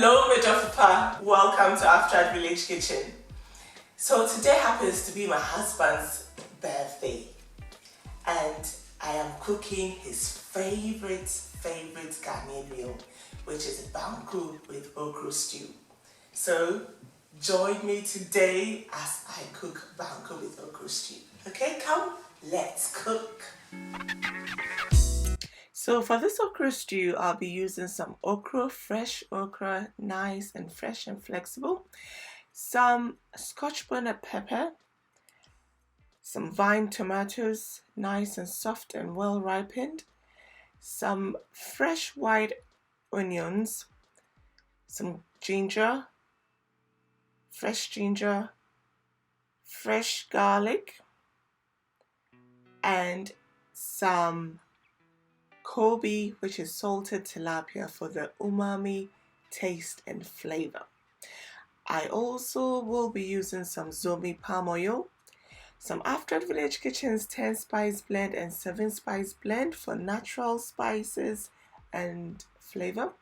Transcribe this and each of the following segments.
Hello Medofopa, welcome to After Village Kitchen. So today happens to be my husband's birthday and I am cooking his favorite Ghanaian meal, which is banku with okra stew. So join me today as I cook banku with okra stew. Okay, come, let's cook. So for this okra stew, I'll be using some okra, fresh okra, nice and fresh and flexible, some scotch bonnet pepper, some vine tomatoes, nice and soft and well ripened, some fresh white onions, some ginger, fresh garlic, and some Kobe, which is salted tilapia for the umami taste and flavor. I also will be using some zomi palm oil, some After Village Kitchen's 10 spice blend and 7 spice blend for natural spices and flavor.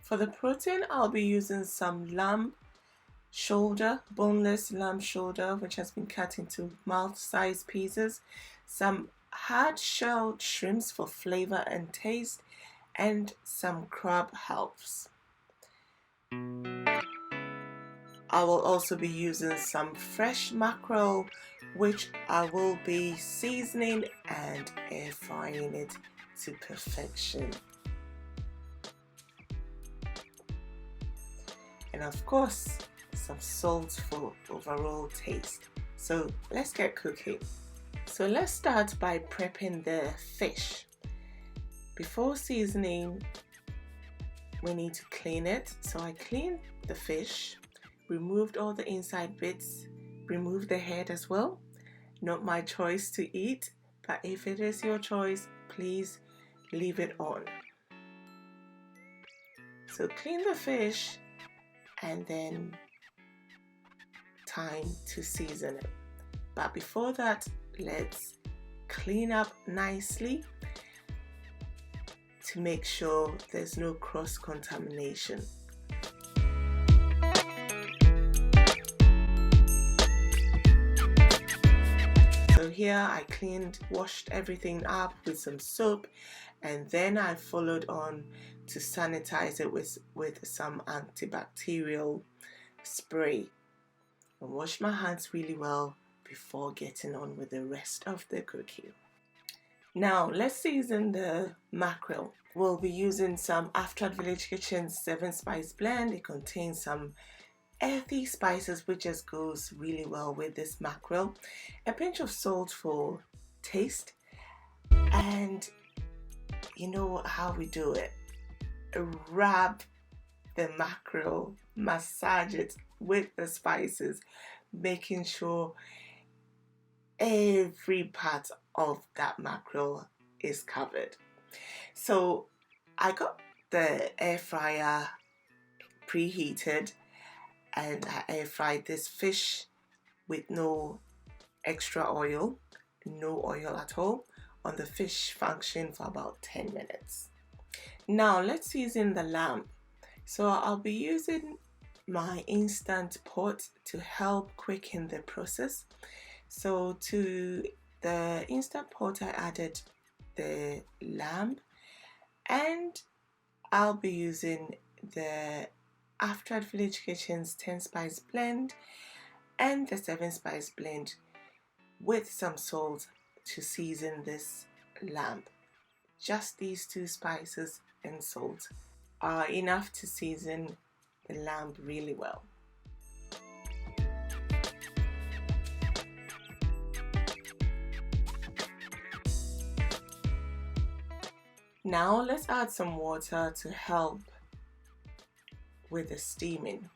For the protein, I'll be using some lamb shoulder, boneless lamb shoulder, which has been cut into mouth-sized pieces, some hard-shelled shrimps for flavor and taste, and some crab halves. I will also be using some fresh mackerel, which I will be seasoning and air frying it to perfection. And of course, some salt for overall taste. So let's get cooking. So let's start by prepping the fish. Before seasoning, we need to clean it. So I cleaned the fish, removed all the inside bits, removed the head as well. Not my choice to eat, but if it is your choice, please leave it on. So clean the fish and then time to season it. But before that, let's clean up nicely to make sure there's no cross-contamination. So here I washed everything up with some soap, and then I followed on to sanitize it with some antibacterial spray. And wash my hands really well before getting on with the rest of the cooking. Now let's season the mackerel. We'll be using some After Village Kitchen's 7 spice blend. It contains some earthy spices which just goes really well with this mackerel. A pinch of salt for taste, and you know how we do it. Rub the mackerel, massage it with the spices, making sure every part of that mackerel is covered. So I got the air fryer preheated and I air fried this fish with no extra oil, no oil at all, on the fish function for about 10 minutes. Now let's season the lamb. So I'll be using my instant pot to help quicken the process. So to the instant pot I added the lamb, and I'll be using the After Village Kitchen's 10 spice blend and the 7 spice blend with some salt to season this lamb. Just these 2 spices and salt are enough to season the lamb really well. Now let's add some water to help with the steaming.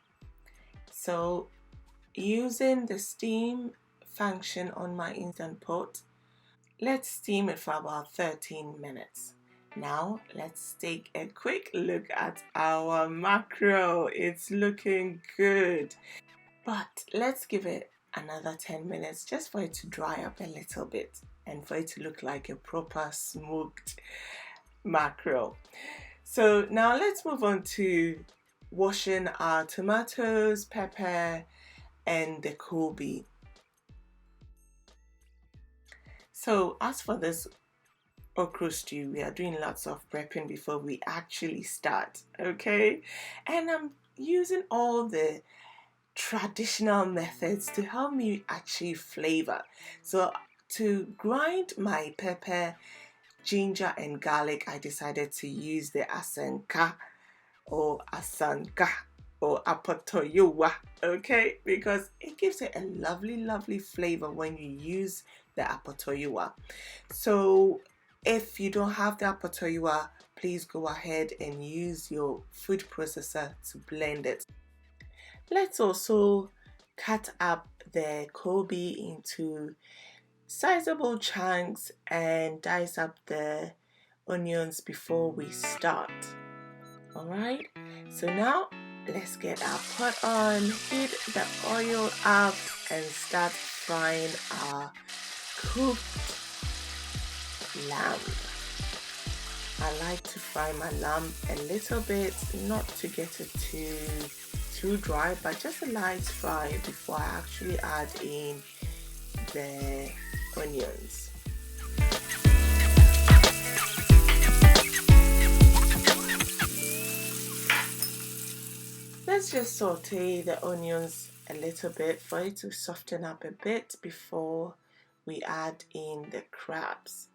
So using the steam function on my instant pot, let's steam it for about 13 minutes. Now let's take a quick look at our mackerel. It's looking good, but let's give it another 10 minutes just for it to dry up a little bit and for it to look like a proper smoked mackerel. So now let's move on to washing our tomatoes, pepper, and the kobe. So as for this okra stew, we are doing lots of prepping before we actually start, okay? And I'm using all the traditional methods to help me achieve flavor. So to grind my pepper, ginger and garlic, I decided to use the asanka or asanka or apotoyowa, okay, because it gives it a lovely flavor when you use the apotoyowa. So if you don't have the apotoyowa, please go ahead and use your food processor to blend it. Let's also cut up the kobe into sizable chunks and dice up the onions before we start. Alright, so now let's get our pot on, heat the oil up and start frying our cooked lamb. I like to fry my lamb a little bit, not to get it too dry, but just a light fry before I actually add in the onions. Let's just saute the onions a little bit for it to soften up a bit before we add in the crabs.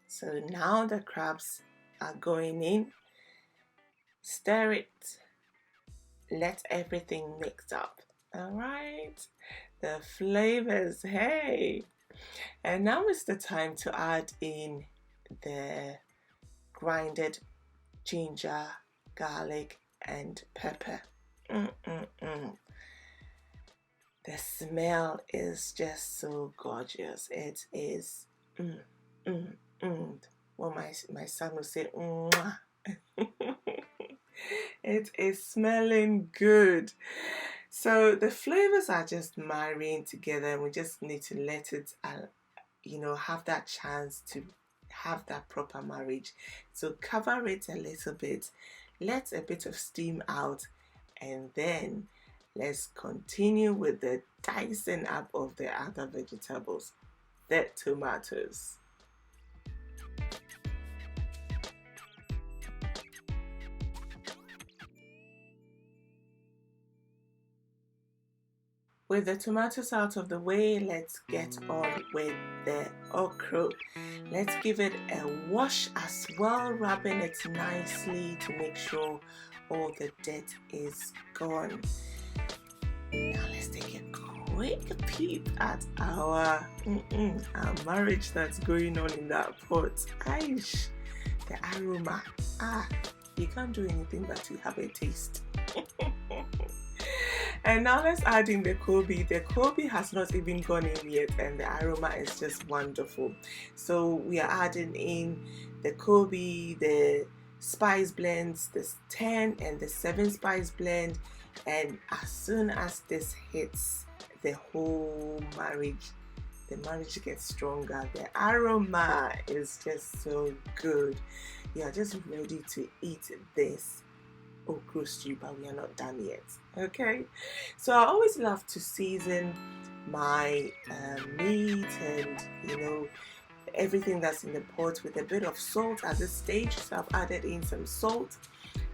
So now the crabs are going in. Stir it. Let everything mix up. Alright, the flavors, hey! And now is the time to add in the grinded ginger, garlic and pepper. The smell is just so gorgeous. It is well, my son will say mwah. It is smelling good. So the flavors are just marrying together, and we just need to let it have that chance to have that proper marriage. So cover it a little bit, let a bit of steam out, and then let's continue with the dicing up of the other vegetables, the tomatoes. With the tomatoes out of the way, let's get on with the okra. Let's give it a wash as well, rubbing it nicely to make sure all the dirt is gone. Now let's take a quick peep at our marriage that's going on in that pot. Aish, the aroma. You can't do anything but to have a taste. And now let's add in the kobe. The kobe has not even gone in yet, and the aroma is just wonderful. So we are adding in the kobe, the spice blends, the 10 and the 7 spice blend, and as soon as this hits the whole marriage, the marriage gets stronger. The aroma is just so good. You are just ready to eat this okra stew, but we are not done yet. Okay, so I always love to season my meat and everything that's in the pot with a bit of salt at this stage. So I've added in some salt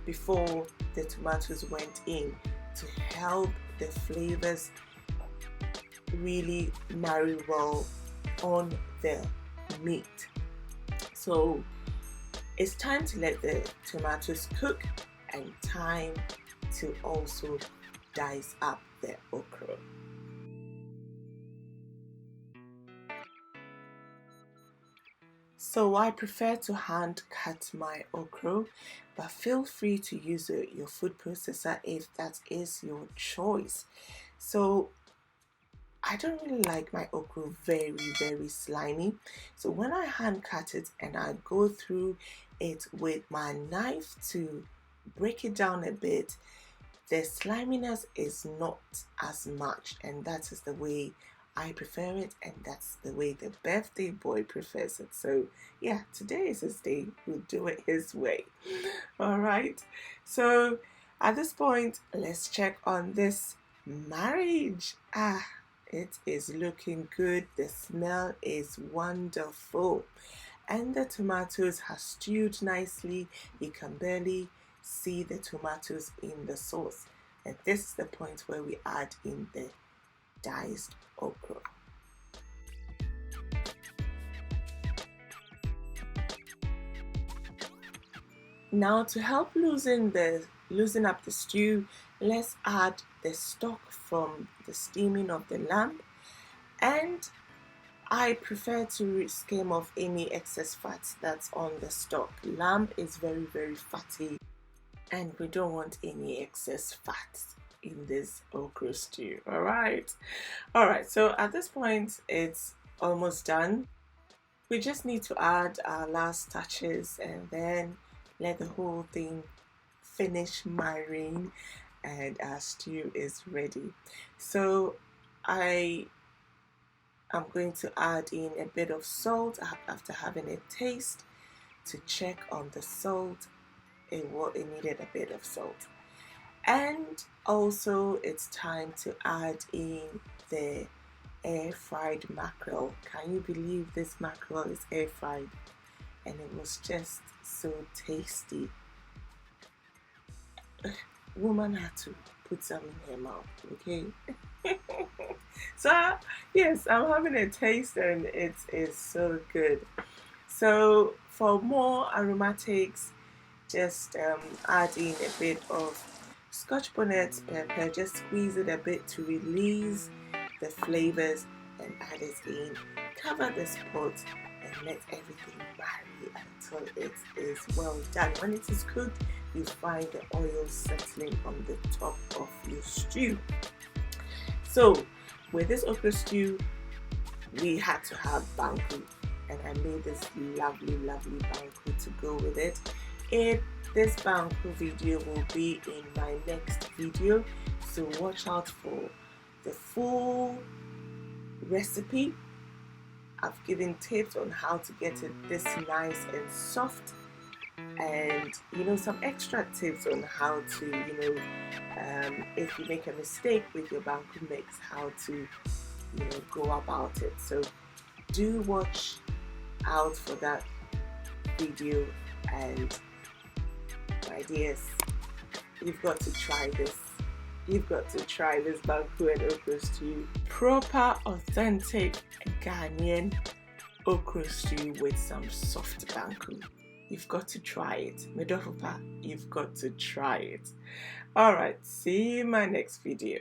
before the tomatoes went in to help the flavors really marry well on the meat. So it's time to let the tomatoes cook and time to also dice up the okra. So I prefer to hand cut my okra, but feel free to use your food processor if that is your choice. So I don't really like my okra very slimy. So when I hand cut it and I go through it with my knife to break it down a bit, the sliminess is not as much, and that is the way I prefer it, and that's the way the birthday boy prefers it. So yeah, today is his day. We'll do it his way. All right, so At this point, let's check on this marriage. It is looking good. The smell is wonderful. And the tomatoes have stewed nicely. You can barely see the tomatoes in the sauce. And this is the point where we add in the diced okra. Now, to help loosen up the stew, let's add the stock from the steaming of the lamb, and I prefer to skim off any excess fat that's on the stock. Lamb is very, very fatty, and we don't want any excess fat in this okra stew. All right, so at this point it's almost done. We just need to add our last touches and then let the whole thing finish marrying, and our stew is ready. So I am going to add in a bit of salt after having a taste to check on the salt. It needed a bit of salt. And also it's time to add in the air fried mackerel. Can you believe this mackerel is air fried? And it was just so tasty. Woman had to put some in her mouth, okay? So yes, I'm having a taste and it is so good. So for more aromatics, just add in a bit of Scotch bonnet pepper. Just squeeze it a bit to release the flavors and add it in. Cover this pot and let everything marry until it is well done. When it is cooked, you find the oil settling on the top of your stew. So with this okra stew, we had to have banku, and I made this lovely banku to go with it. This banku video will be in my next video, so watch out for the full recipe. I've given tips on how to get it this nice and soft, and some extra tips on how to if you make a mistake with your banku mix, how to go about it. So do watch out for that video, and my dears, you've got to try this. You've got to try this banku and okra stew. Proper, authentic Ghanaian okra stew with some soft banku. You've got to try it. Medofopa, you've got to try it. Alright, see you in my next video.